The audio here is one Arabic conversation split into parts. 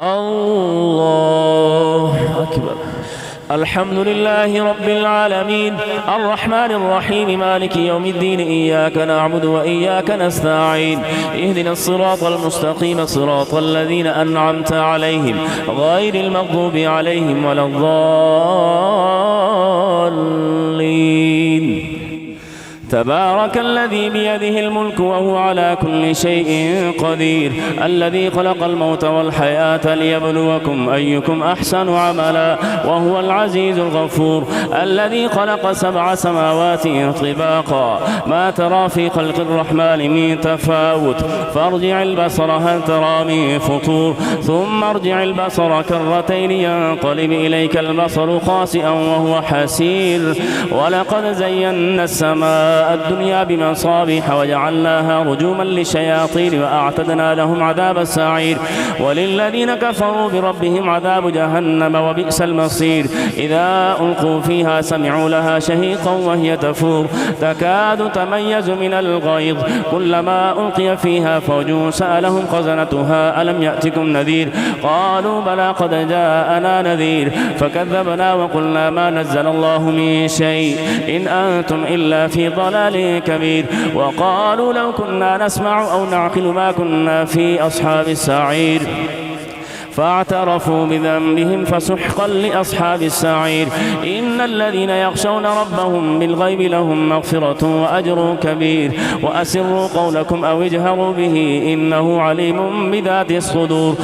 الله أكبر. الحمد لله رب العالمين الرحمن الرحيم مالك يوم الدين إياك نعبد وإياك نستعين اهدنا الصراط المستقيم صراط الذين أنعمت عليهم غير المغضوب عليهم ولا الضالين. تبارك الذي بيده الملك وهو على كل شيء قدير الذي خلق الموت والحياة ليبلوكم أيكم أحسن عملا وهو العزيز الغفور الذي خلق 7 سماوات طباقا ما ترى في خلق الرحمن من تفاوت فارجع البصر هل ترى من فطور ثم ارجع البصر كرتين ينقلب إليك البصر خاسئا وهو حسير ولقد زينا السماء الدنيا بمصابيح وجعلناها رجوما للشياطين وأعتدنا لهم عذاب السعير وللذين كفروا بربهم عذاب جهنم وبئس المصير إذا ألقوا فيها سمعوا لها شهيقا وهي تفور تكاد تميز من الغيظ كلما ألقي فيها فوج سألهم خزنتها ألم يأتكم نذير قالوا بلى قد جاءنا نذير فكذبنا وقلنا ما نزل الله من شيء إن أنتم إلا في ضلال كبير وقالوا لو كنا نسمع أو نعقل ما كنا في أصحاب السعير فاعترفوا بذنبهم فسحقا لأصحاب السعير إن الذين يخشون ربهم بالغيب لهم مغفرة وأجر كبير وأسروا قولكم أو اجهروا به إنه عليم بذات الصدور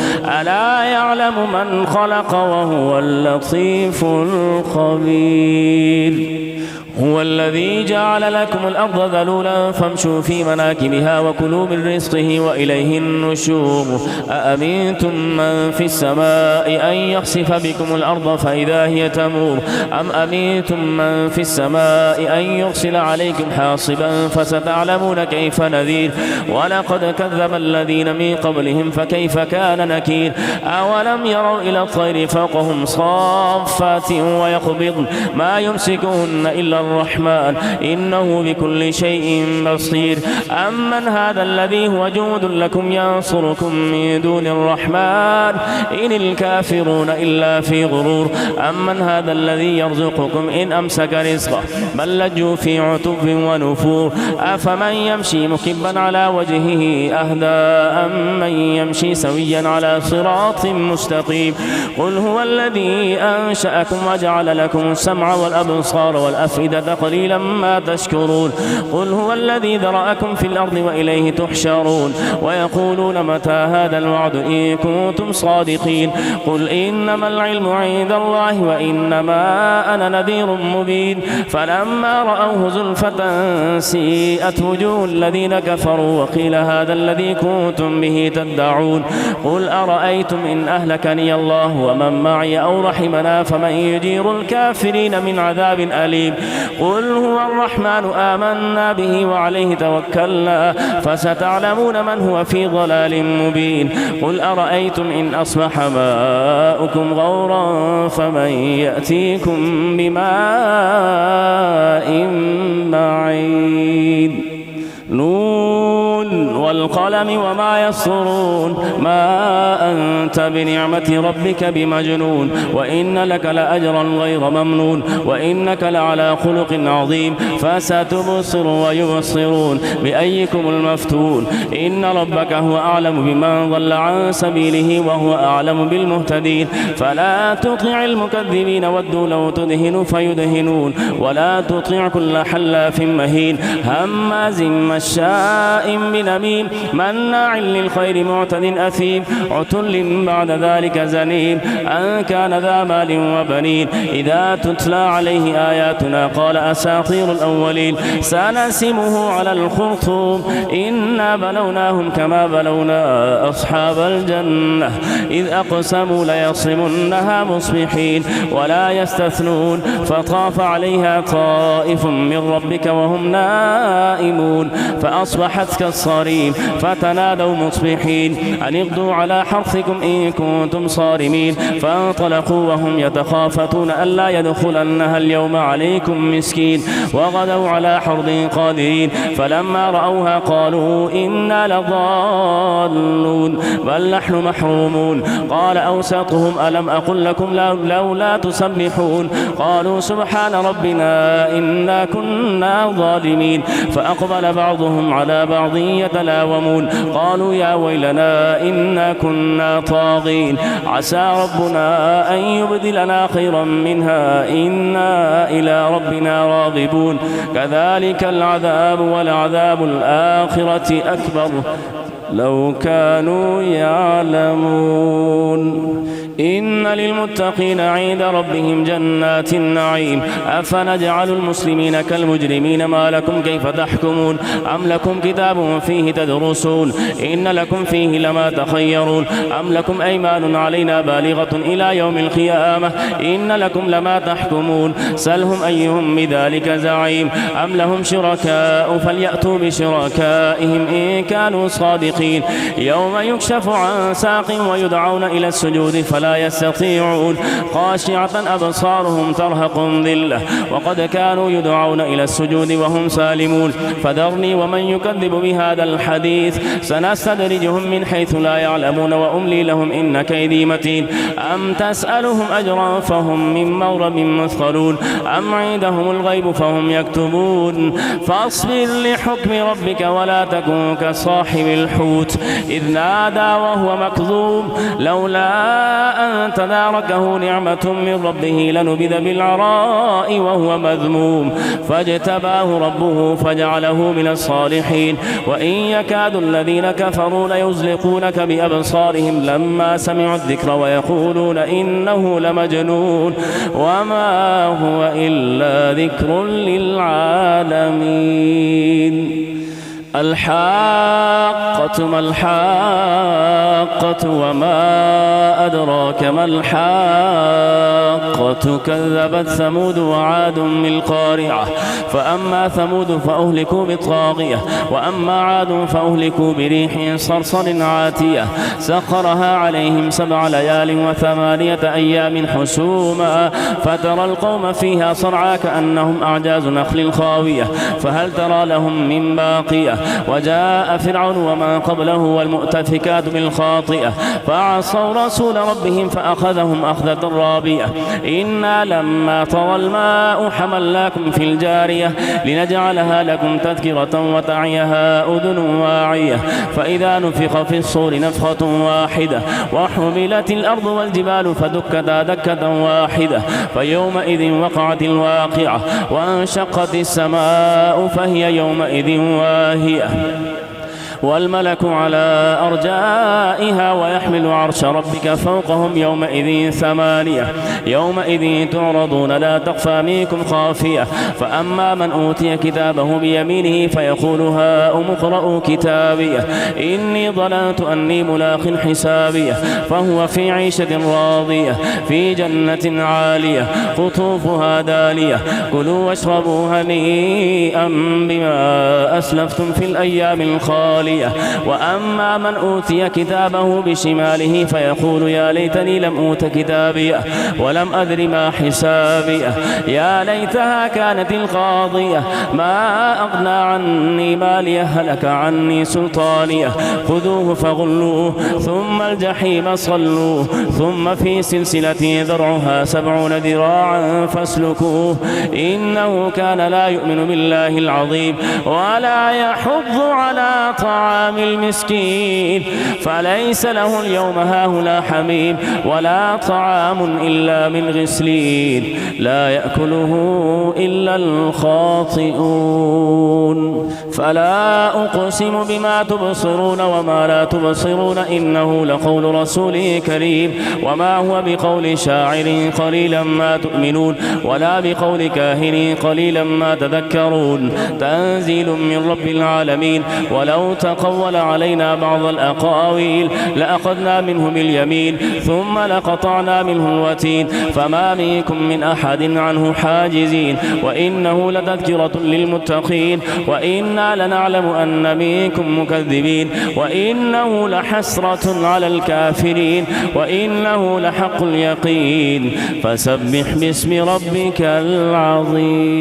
ألا يعلم من خلق وهو اللطيف الخبير هو الذي جعل لكم الأرض ذلولا فامشوا في مناكبها وكلوا من رزقه وإليه النشور أأمنتم من في السماء أن يخسف بكم الأرض فإذا هي تمور أم أمنتم من في السماء أن يرسل عليكم حاصبا فستعلمون كيف نذير ولقد كذب الذين من قبلهم فكيف كان نكير أولم يروا إلى الطير فوقهم صافات ويقبضن ما يمسكهن إلا الرحمن إنه بكل شيء بصير أمن هذا الذي هو جود لكم ينصركم من دون الرحمن إن الكافرون إلا في غرور أمن هذا الذي يرزقكم إن أمسك رزقه بل لجوا في عتب ونفور أفمن يمشي مكبا على وجهه أهدى أمن يمشي سويا على صراط مستقيم قل هو الذي أنشأكم وجعل لكم السمع والأبصار والأفئدة قليلا ما تشكرون قل هو الذي ذرأكم في الأرض وإليه تحشرون ويقولون متى هذا الوعد إن كنتم صادقين قل إنما العلم عند الله وإنما أنا نذير مبين فلما رأوه زلفة سيئت وجوه الذين كفروا وقيل هذا الذي كنتم به تدعون قل أرأيتم إن أهلكني الله ومن معي أو رحمنا فمن يجير الكافرين من عذاب أليم قل هو الرحمن آمنا به وعليه توكلنا فستعلمون من هو في ضلال مبين قل أرأيتم إن أصبح ماؤكم غورا فمن يأتيكم بماء معين نون والقلم وما يسطرون ما أنت بنعمة ربك بمجنون وإن لك لأجرا غير ممنون وإنك لعلى خلق عظيم فستبصر ويبصرون بأيكم المفتون إن ربك هو أعلم بمن ضل عن سبيله وهو أعلم بالمهتدين فلا تطع المكذبين ودوا لو تدهن فيدهنون ولا تطع كل حلاف مهين هماز مشاء بنميم مناع للخير معتد أثيم عتل بعد ذلك زنيم أن كان ذا مال وبنين إذا تتلى عليه آياتنا قال أساطير الأولين سنسمه على الخرطوم إنا بلوناهم كما بلونا أصحاب الجنة إذ أقسموا ليصرمنها مصبحين ولا يستثنون فطاف عليها طائف من ربك وهم نائمون فأصبحت كالصريم الرجيم فتنادوا مصبحين أن اغدوا على حرثكم إن كنتم صارمين فانطلقوا وهم يتخافتون ألا يدخلنها اليوم عليكم مسكين وغدوا على حرد قادرين فلما رأوها قالوا إنا لضالون بل نحن محرومون قال أوسطهم ألم أقل لكم لولا تسبحون قالوا سبحان ربنا إنا كنا ظالمين فأقبل بعضهم على بعض يتلاومون قالوا يا ويلنا إنا كنا طاغين عسى ربنا أن يبدلنا خيرا منها إنا إلى ربنا راغبون كذلك العذاب ولعذاب الآخرة أكبر لو كانوا يعلمون إن للمتقين عند ربهم جنات النعيم أفنجعل المسلمين كالمجرمين ما لكم كيف تحكمون أم لكم كتاب فيه تدرسون إن لكم فيه لما تخيرون أم لكم أيمان علينا بالغة إلى يوم القيامة إن لكم لما تحكمون سلهم أيهم بذلك زعيم أم لهم شركاء فليأتوا بشركائهم إن كانوا صادقين يوم يكشف عن ساق ويدعون إلى السجود فلا يستطيعون خاشعة أبصارهم ترهقهم ذلة وقد كانوا يدعون إلى السجود وهم سالمون فذرني ومن يكذب بهذا الحديث سنستدرجهم من حيث لا يعلمون وأملي لهم إن كيدي متين أم تسألهم أجرا فهم من مغرم مثقلون أم عندهم الغيب فهم يكتبون فاصبر لحكم ربك ولا تكن كصاحب الحوت إذ نادى وهو مكظوم لولا أن تداركه نعمة من ربه لنبذ بالعراء وهو مذموم فاجتباه ربه فجعله من الصالحين وإن يكاد الذين كفروا ليزلقونك بأبصارهم لما سمعوا الذكر ويقولون إنه لمجنون وما هو إلا ذكر للعالمين الحاقة ما الحاقة وما أدراك ما الحاقة كذبت ثمود وعاد بالقارعة فأما ثمود فأهلكوا بالطاغية وأما عاد فأهلكوا بريح صرصر عاتية سخرها عليهم 7 ليال و8 أيام حسوما فترى القوم فيها صرعى كأنهم أعجاز نخل خاوية فهل ترى لهم من باقية وجاء فرعون وما قبله والمؤتفكات بالخاطئة فعصوا رسول ربهم فأخذهم أخذة رابية إنا لما طوى الماء حملناكم في الجارية لنجعلها لكم تذكرة وتعيها أذن واعية فإذا نفخ في الصور نفخة واحدة وحملت الأرض والجبال فدكتا دكة واحدة فيومئذ وقعت الواقعة وانشقت السماء فهي يومئذ واهية والملك على أرجائها ويحمل عرش ربك فوقهم يومئذ 8 يومئذ تعرضون لا تخفى منكم خافية فأما من أوتي كتابه بيمينه فيقول هاؤم اقرءوا كتابيه إني ظننت أني ملاق حسابيه فهو في عيشة راضية في جنة عالية قطوفها دانية كلوا واشربوا هنيئا بما أسلفتم في الأيام الخالية وأما من أوتي كتابه بشماله فيقول يا ليتني لم أوت كتابيه ولم أدر ما حسابيه يا ليتها كانت القاضية ما أغنى عني ماليه هلك عني سلطانيه خذوه فغلوه ثم الجحيم صلوه ثم في سلسلة ذرعها 70 ذراعا فاسلكوه إنه كان لا يؤمن بالله العظيم ولا يحض على طعام المسكين فليس له اليوم هاهنا حميم ولا طعام إلا من غسلين لا يأكله إلا الخاطئون فلا أقسم بما تبصرون وما لا تبصرون إنه لقول رسول كريم وما هو بقول شاعر قليلا ما تؤمنون ولا بقول كاهن قليلا ما تذكرون تنزيل من رب العالمين ولو تقول علينا بعض الأقاويل لأخذنا منه باليمين ثم لقطعنا منه الوتين فما منكم من أحد عنه حاجزين وإنه لتذكرة للمتقين وإنا وإنا لنعلم أن منكم مكذبين وإنه لحسرة على الكافرين وإنه لحق اليقين فسبح باسم ربك العظيم.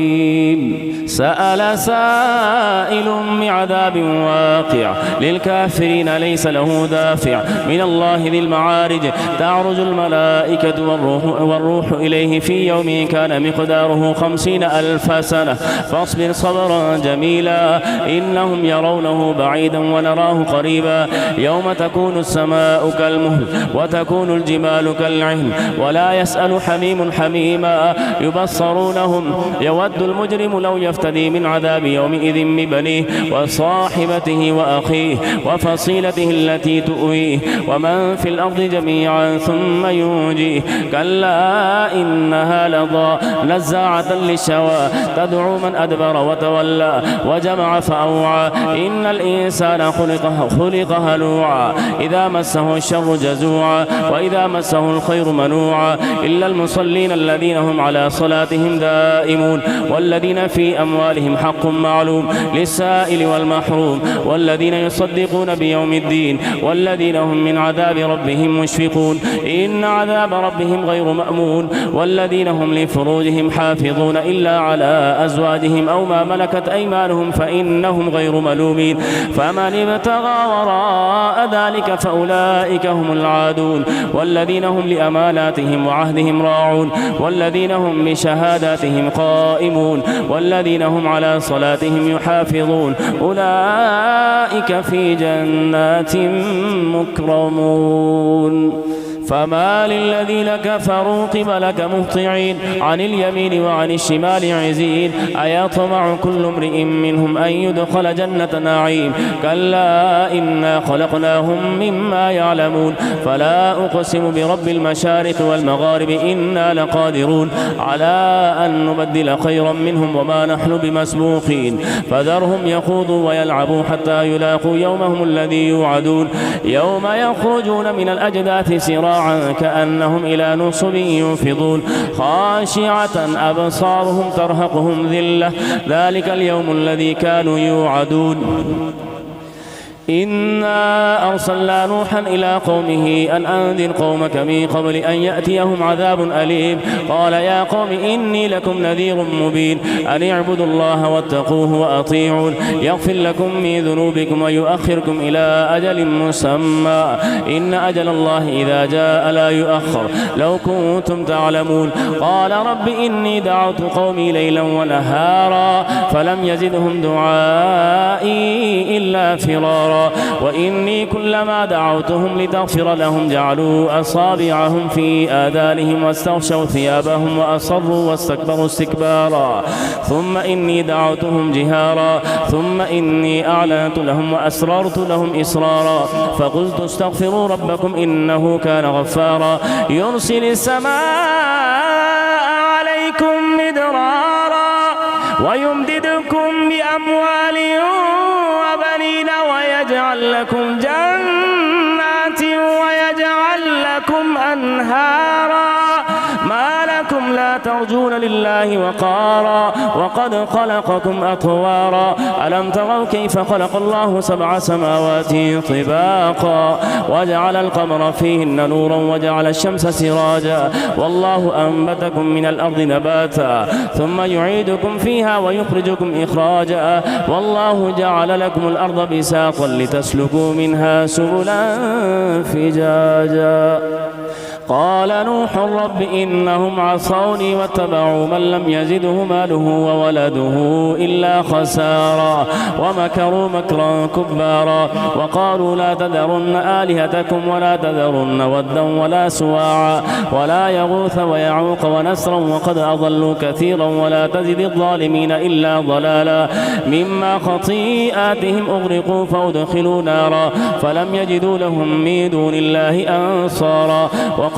سأل سائل بعذاب واقع للكافرين ليس له دافع من الله ذي المعارج تعرج الملائكة والروح إليه في يوم كان مقداره 50,000 سنة فاصبر صبرا جميلا إنهم يرونه بعيدا ونراه قريبا يوم تكون السماء كالمهل وتكون الجبال كالعهن ولا يسأل حميم حميما يبصرونهم يود المجرم لو يفتدي من عذاب يومئذ ببنيه وصاحبته وأخيه وفصيلته التي تؤويه ومن في الأرض جميعا ثم ينجيه كلا إنها لظى نزاعة للشوى تدعو من أدبر وتولى وجمع فأوعى إن الإنسان خلق هلوعا إذا مسه الشر جزوعا وإذا مسه الخير منوعا إلا المصلين الذين هم على صلاتهم دائمون والذين في أموالهم حق معلوم للسائل والمحروم والذين يصدقون بيوم الدين والذين هم من عذاب ربهم مشفقون إن عذاب ربهم غير مأمون والذين هم لفروجهم حافظون إلا على أزواجهم أو ما ملكت أيمانهم فإنهم غير ملومين فمن ابتغى وراء ذلك فأولئك هم العادون والذين هم لأماناتهم وعهدهم راعون والذين هم بشهاداتهم قائمون والذين هم على صلاتهم يحافظون أولئك في جنات مكرمون فما للذين كفروا قبلك مهطعين عن اليمين وعن الشمال عزين أيطمع كل امرئ منهم أن يدخل جنة نعيم كلا إنا خلقناهم مما يعلمون فلا أقسم برب المشارق والمغارب إنا لقادرون على أن نبدل خيرا منهم وما نحن بمسبوقين فذرهم يخوضوا ويلعبوا حتى يلاقوا يومهم الذي يوعدون يوم يخرجون من الأجداث سراعا كأنهم إلى نصب يوفضون خاشعة أبصارهم ترهقهم ذلة ذلك اليوم الذي كانوا يوعدون إنا أرسلنا نوحا إلى قومه أن أنذر قومك من قبل أن يأتيهم عذاب أليم قال يا قوم إني لكم نذير مبين أن اعبدوا الله واتقوه وأطيعون يغفر لكم من ذنوبكم ويؤخركم إلى أجل مسمى إن أجل الله إذا جاء لا يؤخر لو كنتم تعلمون قال رب إني دعوت قومي ليلا ونهارا فلم يزدهم دعائي إلا فرارا وإني كلما دعوتهم لتغفر لهم جعلوا أصابعهم في آذانهم واستغشوا ثيابهم وأصروا واستكبروا استكبارا ثم إني دعوتهم جهارا ثم إني أعلنت لهم وأسررت لهم إسرارا فقلت استغفروا ربكم إنه كان غفارا يرسل السماء عليكم مدرارا ويمددكم بأموال وبنين ويجعل لكم جنات ويجعل لكم أنهارا ما لكم لا ترجون لله وقارا وقد خلقكم أطوارا ألم تروا كيف خلق الله 7 سماوات طباقا وجعل القمر فيهن نورا وجعل الشمس سراجا والله أنبتكم من الأرض نباتا ثم يعيدكم فيها ويخرجكم إخراجا والله جعل لكم الأرض بساطا لتسلكوا منها سبلا فجاجا قال نوح رب إنهم عصوني واتبعوا من لم يزده ماله وولده إلا خسارا ومكروا مكرا كبارا وقالوا لا تذرن آلهتكم ولا تذرن ودا ولا سواعا ولا يغوث ويعوق ونسرا وقد أضلوا كثيرا ولا تزد الظالمين إلا ضلالا مما خطيئاتهم أغرقوا فأدخلوا نارا فلم يجدوا لهم من دون الله أنصارا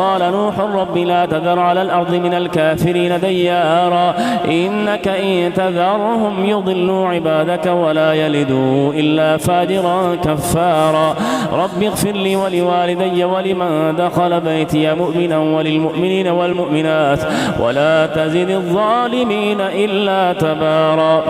قال نوح رب لا تذر على الأرض من الكافرين ديارا إنك إن تذرهم يضلوا عبادك ولا يلدوا إلا فاجرا كفارا رب اغفر لي ولوالدي ولمن دخل بيتي مؤمنا وللمؤمنين والمؤمنات ولا تزد الظالمين إلا تبارا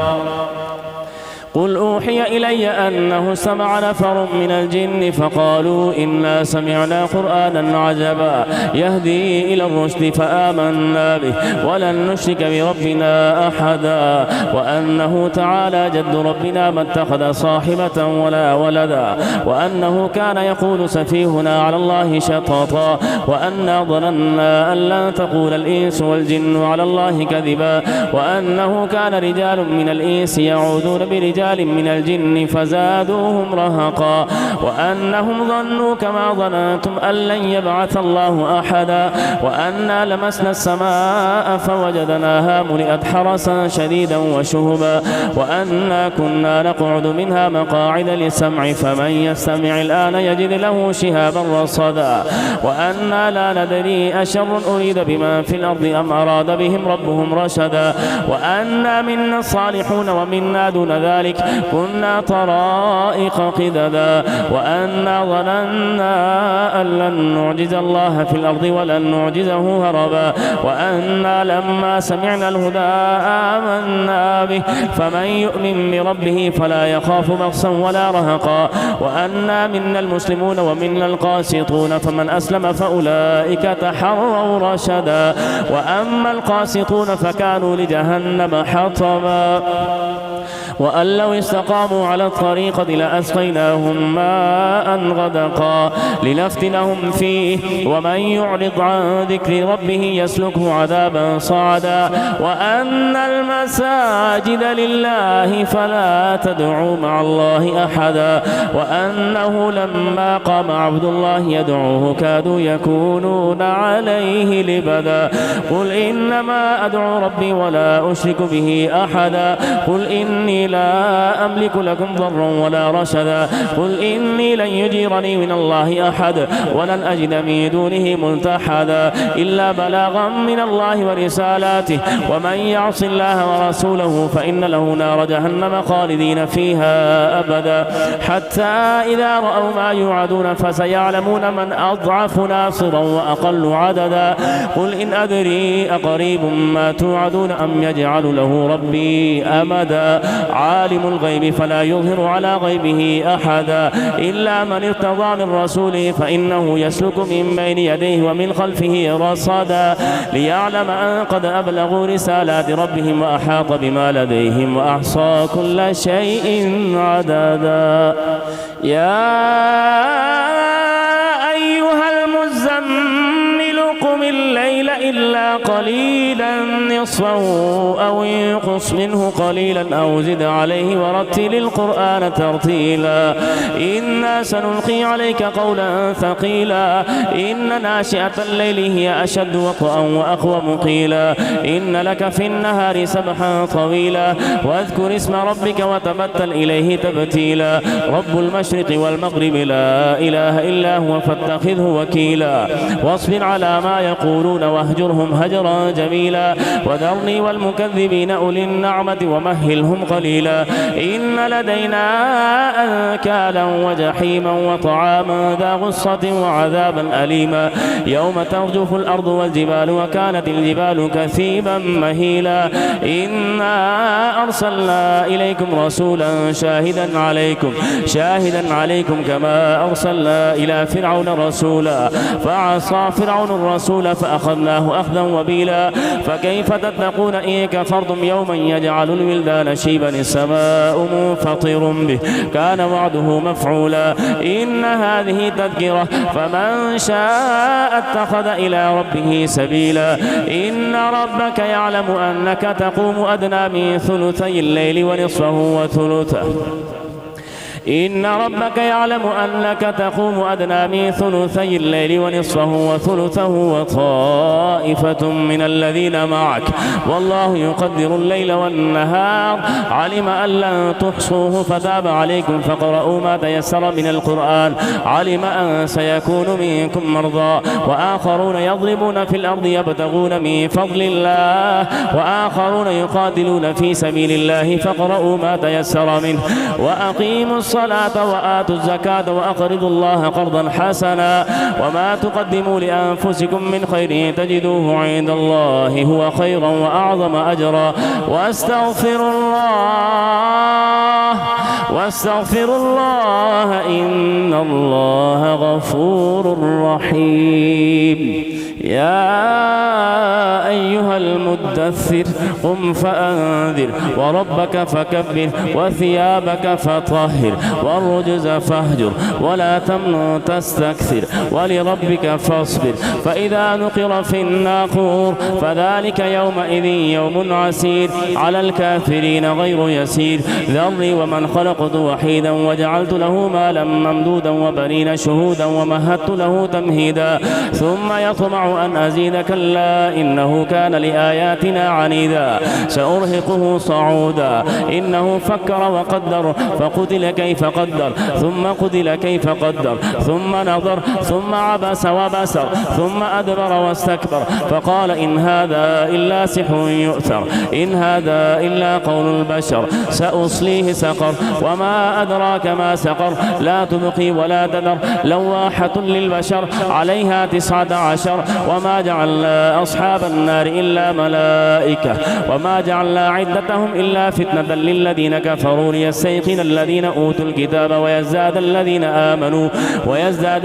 قل أوحي إلي أنه سمع نفر من الجن فقالوا إنا سمعنا قرآنا عجبا يهدي إلى الرشد فآمنا به ولن نشرك بربنا أحدا وأنه تعالى جد ربنا ما اتخذ صاحبة ولا ولدا وأنه كان يقول سفيهنا على الله شططا وأنا ظننا أن لن تقول الإنس والجن على الله كذبا وأنه كان رجال من الإنس يعوذون برجال من الجن فزادوهم رهقا وأنهم ظنوا كما ظننتم أن لن يبعث الله أحدا وأنا لمسنا السماء فوجدناها ملئت حرسا شديدا وشهبا وأنا كنا نقعد منها مقاعد للسمع فمن يستمع الآن يجد له شهابا رصدا وأنا لا ندري أشر أريد بما في الأرض أم أراد بهم ربهم رشدا وأنا منا الصالحون ومنا دون ذلك كنا طرائق قددا وأنا ظننا أن لن نعجز الله في الأرض ولن نعجزه هربا وأنا لما سمعنا الهدى آمنا به فمن يؤمن بربه فلا يخاف بخسا ولا رهقا وأنا منا المسلمون ومنا القاسطون فمن أسلم فأولئك تحروا رشدا وأما القاسطون فكانوا لجهنم حطبا وأن لو استقاموا على الطريقة لأسقيناهم ماء غدقا لنفتنهم فيه ومن يعرض عن ذكر ربه يسلكه عذابا صعدا وأن المساجد لله فلا تدعوا مع الله أحدا وأنه لما قام عبد الله يدعوه كادوا يكونون عليه لبدا قل إنما أدعو ربي ولا أشرك به أحدا قل إني لا أملك لكم ضرا ولا رشدا قل إني لن يجيرني من الله أحد ولن أجد من دونه ملتحدا إلا بلاغا من الله ورسالاته ومن يعص الله ورسوله فإن له نار جهنم خالدين فيها أبدا حتى إذا رأوا ما يوعدون فسيعلمون من أضعف ناصرا وأقل عددا قل إن أدري أقريب ما توعدون أم يجعل له ربي أمدا عالم الغيب فلا يظهر على غيبه أحدا إلا من ارتضى من رسوله فإنه يسلك من بين يديه ومن خلفه رصدا ليعلم أن قد أبلغوا رسالات ربهم وأحاط بما لديهم وأحصى كل شيء عددا يا أيها المزمل قم الليل إلا قليلا نصفه أو انقص منه قليلا أو زد عليه ورتل القرآن ترتيلا إنا سنلقي عليك قولا ثقيلا إن ناشئة الليل هي أشد وطئا وأقوم قيلا إن لك في النهار سبحا طويلا واذكر اسم ربك وتبتل إليه تبتيلا رب المشرق والمغرب لا إله إلا هو فاتخذه وكيلا واصبر على ما يقولون واهجرهم هجرا جميلا وذرني والمكذبين أولي النعمة ومهلهم قليلا إن لدينا أنكالا وجحيما وطعاما ذا غصة وعذابا أليما يوم ترجف الأرض والجبال وكانت الجبال كثيبا مهيلا إنا أرسلنا إليكم رسولا شاهدا عليكم كما أرسلنا إلى فرعون رسولا فعصى فرعون الرسول فأخذناه أخذا وبيلا فكيف تتقون إن كفرتم يوما يجعل الولدان شيبا السماء منفطر به كان وعده مفعولا إن هذه تذكرة فمن شاء اتخذ إلى ربه سبيلا إن ربك يعلم أنك تقوم أدنى من ثلثي الليل ونصفه وثلثه إن ربك يعلم أنك تقوم أدنى من ثلثي الليل ونصفه وثلثه وطائفة من الذين معك والله يقدر الليل والنهار علم أن لن تحصوه فتاب عليكم فقرؤوا ما تيسر من القرآن علم أن سيكون منكم مرضى وآخرون يضربون في الأرض يبتغون من فضل الله وآخرون يقاتلون في سبيل الله فقرؤوا ما تيسر منه وأقيموا الصلاة وآتوا الزكاة وأقرضوا الله قرضا حسنا وما تقدموا لأنفسكم من خير تجدوه عند الله هو خيرا وأعظم أجرا واستغفروا الله واستغفروا الله إن الله غفور رحيم. يا أيها المدثر قم فأنذر وربك فكبر وثيابك فطهر والرجز فاهجر ولا تمنن تستكثر ولربك فاصبر. فإذا نقر في الناقور فذلك يومئذ يوم عسير على الكافرين غير يسير. ذرني ومن خلقت وحيدا وجعلت له مالا ممدودا وبنين شهودا ومهدت له تمهيدا ثم يطمع أن أزيد كلا إنه كان لآياتنا عنيدا سأرهقه صعودا إنه فكر وقدر فقتل كيف قدر ثم قتل كيف قدر ثم نظر ثم عبس وبسر ثم أدبر واستكبر فقال إن هذا إلا سحر يؤثر إن هذا إلا قول البشر سأصليه سقر وما أدراك ما سقر لا تبقي ولا تذر لواحة للبشر عليها 19 وما جعلنا أصحاب النار إلا ملائكة وما جعلنا عدتهم إلا فتنة للذين كفروا ليستيقن الذين أوتوا الكتاب ويزداد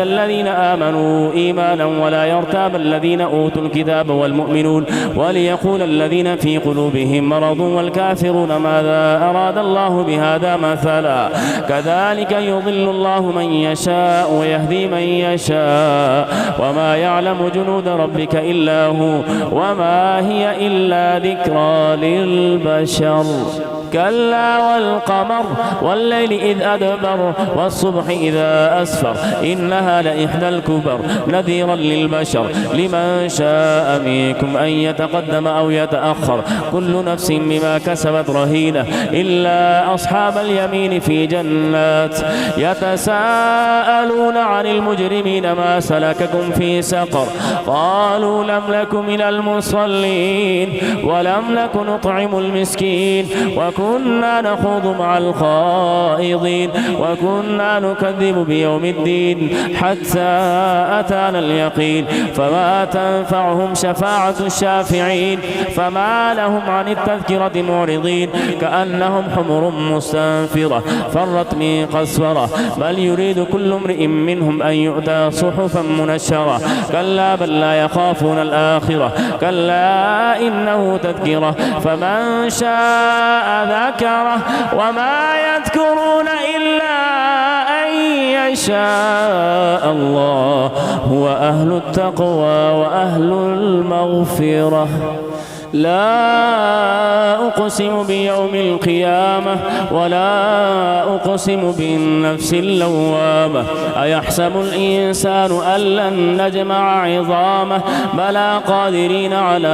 الذين آمنوا إيمانا ولا يرتاب الذين أوتوا الكتاب والمؤمنون وليقول الذين في قلوبهم مرض والكافرون ماذا أراد الله بهذا مثلا كذلك يضل الله من يشاء ويهدي من يشاء وما يعلم جنود ربك إلا هو وما هي إلا ذكرى للبشر. كلا والقمر والليل إذ أدبر والصبح إذا أسفر إنها لإحدى الكبر نذيرا للبشر لمن شاء منكم أن يتقدم أو يتأخر كل نفس بما كسبت رهينة إلا أصحاب اليمين في جنات يتساءلون عن المجرمين ما سلككم في سقر قالوا لم نك من المصلين ولم نك نطعم المسكين وكنا نخوض مع الخائضين وكنا نكذب بيوم الدين حتى أتانا اليقين فما تنفعهم شفاعة الشافعين فما لهم عن التذكرة معرضين كأنهم حمر مستنفرة فرت من قسورة بل يريد كل امرئ منهم أن يؤتى صحفا منشرة كلا بل لا يخافون الآخرة كلا إنه تذكرة فمن شاء ذكره وما يذكرون إلا أن يشاء الله هو أهل التقوى وأهل المغفرة. لا أقسم بيوم القيامة ولا أقسم بالنفس اللوامة أيحسب الإنسان أن لن نجمع عظامه بلى قادرين على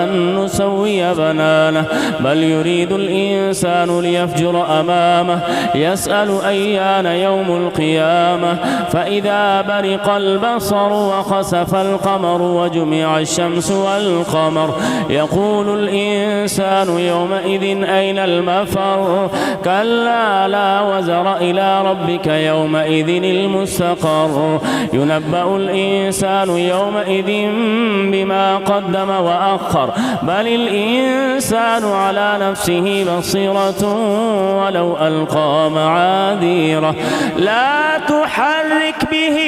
أن نسوي بنانه بل يريد الإنسان ليفجر أمامه يسأل أيان يوم القيامة فإذا برق البصر وخسف القمر وجمع الشمس والقمر يقول الإنسان يومئذ أين المفر كلا لا وزر إلى ربك يومئذ المستقر ينبأ الإنسان يومئذ بما قدم وأخر بل الإنسان على نفسه بصيرة ولو ألقى معاذيره لا تحرك به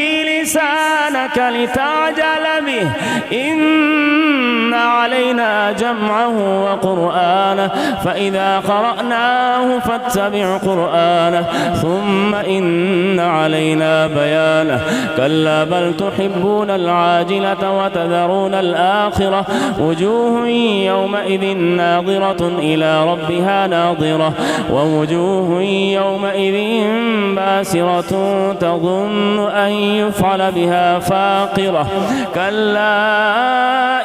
لسانك لتعجل به إن علينا جمعه وقرآنه فإذا قرأناه فاتبع قرآنه ثم إن علينا بيانه كلا بل تحبون العاجلة وتذرون الآخرة وجوه يومئذ ناظرة إلى ربها ناظرة ووجوه يومئذ باسرة تظن أن يفعل بها فاقرة كلا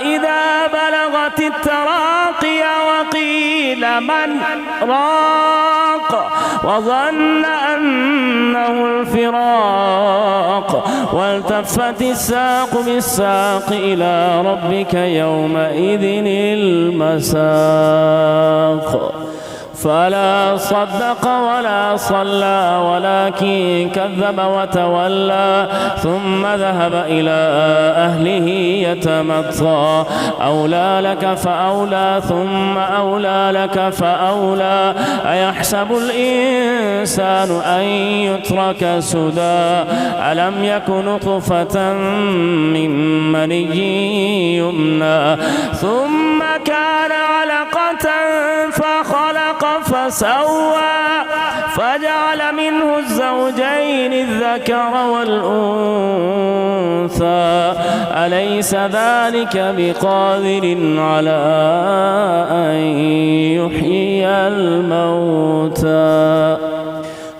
إذا بلغت التراقي وقيل من راق وظن أنه الفراق والتفت الساق بالساق إلى ربك يومئذ المساق فلا صدق ولا صلى ولكن كذب وتولى ثم ذهب إلى أهله يتمطى أولى لك فأولى ثم أولى لك فأولى أيحسب الإنسان أن يترك سدى ألم يك نطفة من مني يمنى ثم كان علقة فخلق فسوى فجعل منه الزوجين الذكر والأنثى أليس ذلك بقادر على أن يحيي الموتى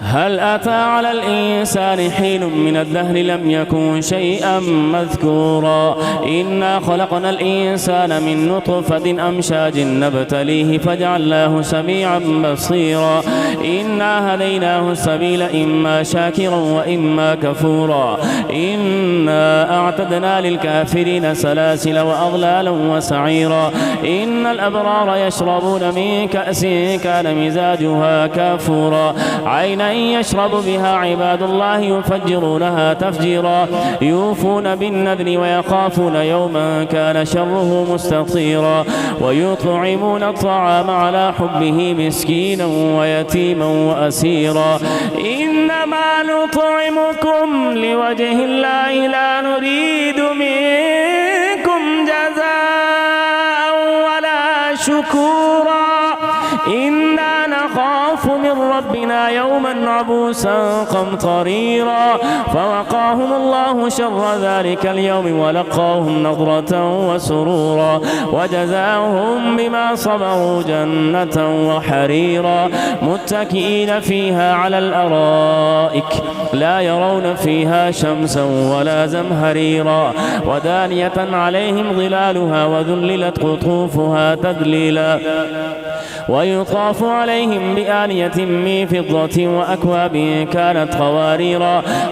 هل أتى على الإنسان حين من الدهر لم يكن شيئا مذكورا إنا خلقنا الإنسان من نطفة أمشاج نبتليه فجعلناه سميعا بصيرا إنا هديناه السبيل إما شاكرا وإما كفورا إنا أعتدنا للكافرين سلاسل وأغلالا وسعيرا إن الأبرار يشربون من كأس كان مزاجها كافورا عينا يشرب بها عباد الله يفجرونها تفجيرا يوفون بالنذر ويخافون يوما كان شره مستطيرا ويطعمون الطعام على حبه مسكينا ويتيما وأسيرا إنما نطعمكم لوجه الله لا نريد منكم جزاء ولا شكورا إنا نخاف من ربنا يوما عبوسا قمطريرا فوقاهم الله شر ذلك اليوم ولقاهم نضرة وسرورا وجزاهم بما صبروا جنة وحريرا متكئين فيها على الأرائك لا يرون فيها شمسا ولا زمهريرا ودانية عليهم ظلالها وذللت قطوفها تذليلا ويطاف عليهم بآنية من فضة وأكواب كانت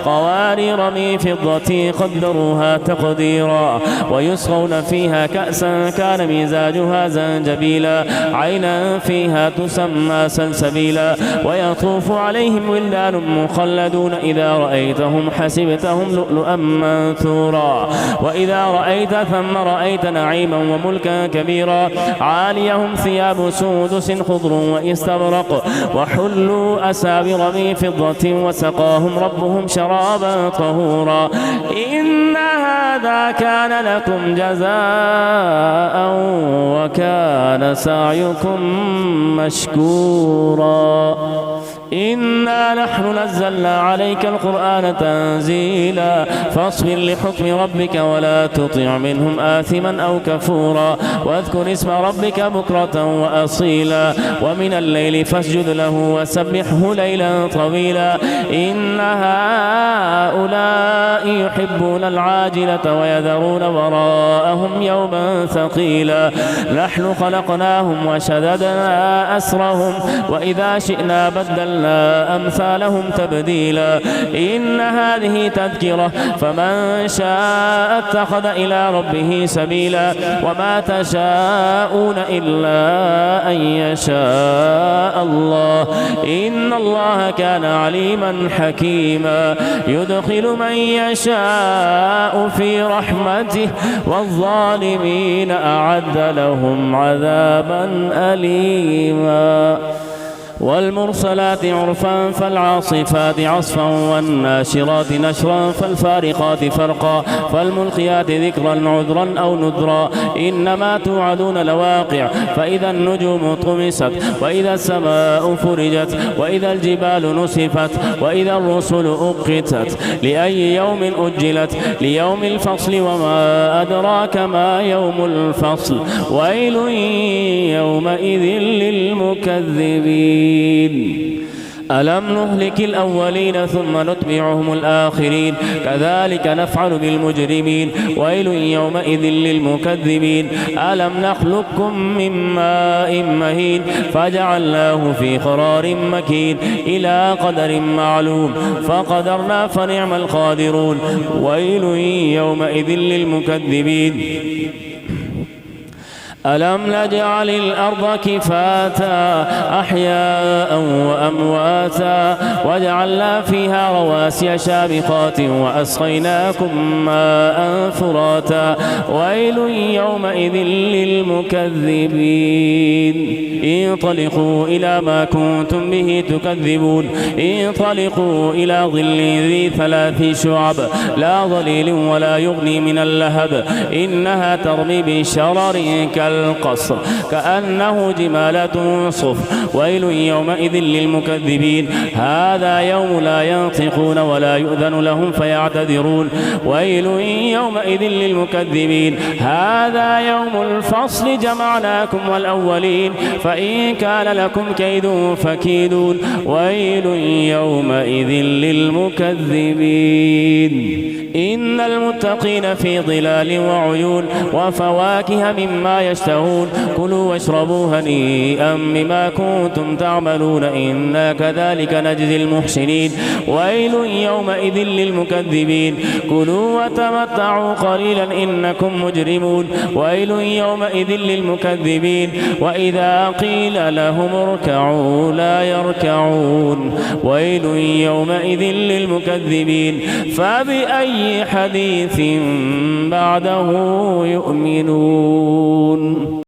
قوارير من فضة قدروها تقديرا ويسقون فيها كأسا كان مزاجها زنجبيلا عينا فيها تسمى سلسبيلا ويطوف عليهم ولدان مخلدون إذا رأيتهم حسبتهم لؤلؤا منثورا وإذا رأيت ثم رأيت نعيما وملكا كبيرا عاليهم ثياب سندس خضر واستبرق وحلوا أساور من فضة وسقاهم ربهم شرابا طهورا إن هذا كان لكم جزاء وكان سعيكم مشكورا إنا نحن نزلنا عليك القرآن تنزيلا فاصبر لحكم ربك ولا تطع منهم آثما أو كفورا واذكر اسم ربك بكرة وأصيلا ومن الليل فاسجد له وسبحه ليلا طويلا إن هؤلاء يحبون العاجلة ويذرون وراءهم يوما ثقيلا نحن خلقناهم وشددنا أسرهم وإذا شئنا بدلنا أمثالهم تبديلا إن هذه تذكرة فمن شاء اتخذ إلى ربه سبيلا وما تشاءون إلا أن يشاء الله إن الله كان عليما حكيما يدخل من يشاء في رحمته والظالمين أعد لهم عذابا أليما والمرسلات عرفا فالعاصفات عصفا والناشرات نشرا فالفارقات فرقا فالملقيات ذكرا عذرا أو نذرا إنما توعدون لواقع فإذا النجوم طمست وإذا السماء فرجت وإذا الجبال نسفت وإذا الرسل أقتت لأي يوم أجلت ليوم الفصل وما أدراك ما يوم الفصل ويل يومئذ للمكذبين ألم نهلك الأولين ثم نتبعهم الآخرين كذلك نفعل بالمجرمين ويل يومئذ للمكذبين ألم نخلقكم من ماء مهين فجعلناه في قرار مكين إلى قدر معلوم فقدرنا فنعم القادرون ويل يومئذ للمكذبين ألم نجعل الأرض كفاتا أحياء وأمواتا وجعلنا فيها رواسي شامخات وأسقيناكم ماء فراتا ويل يومئذ للمكذبين انطلقوا إلى ما كنتم به تكذبون انطلقوا إلى ظل ذي 3 شعب لا ظليل ولا يغني من اللهب إنها ترمي بشرر كالقصر كأنه جمالة صفر ويل يومئذ للمكذبين هذا يوم لا ينطقون ولا يؤذن لهم فيعتذرون ويل يومئذ للمكذبين هذا يوم الفصل جمعناكم والأولين فإن كان لكم كيد فكيدون ويل يومئذ للمكذبين إن المتقين في ظلال وعيون وفواكه مما يشتهون كلوا واشربوا هنيئا بما كنتم تعملون إنا كذلك نجزي المحسنين ويل يومئذ للمكذبين كلوا وتمتعوا قليلا إنكم مجرمون ويل يومئذ للمكذبين وإذا قيل لهم اركعوا لا يركعون ويل يومئذ للمكذبين فبأي حديث بعده يؤمنون.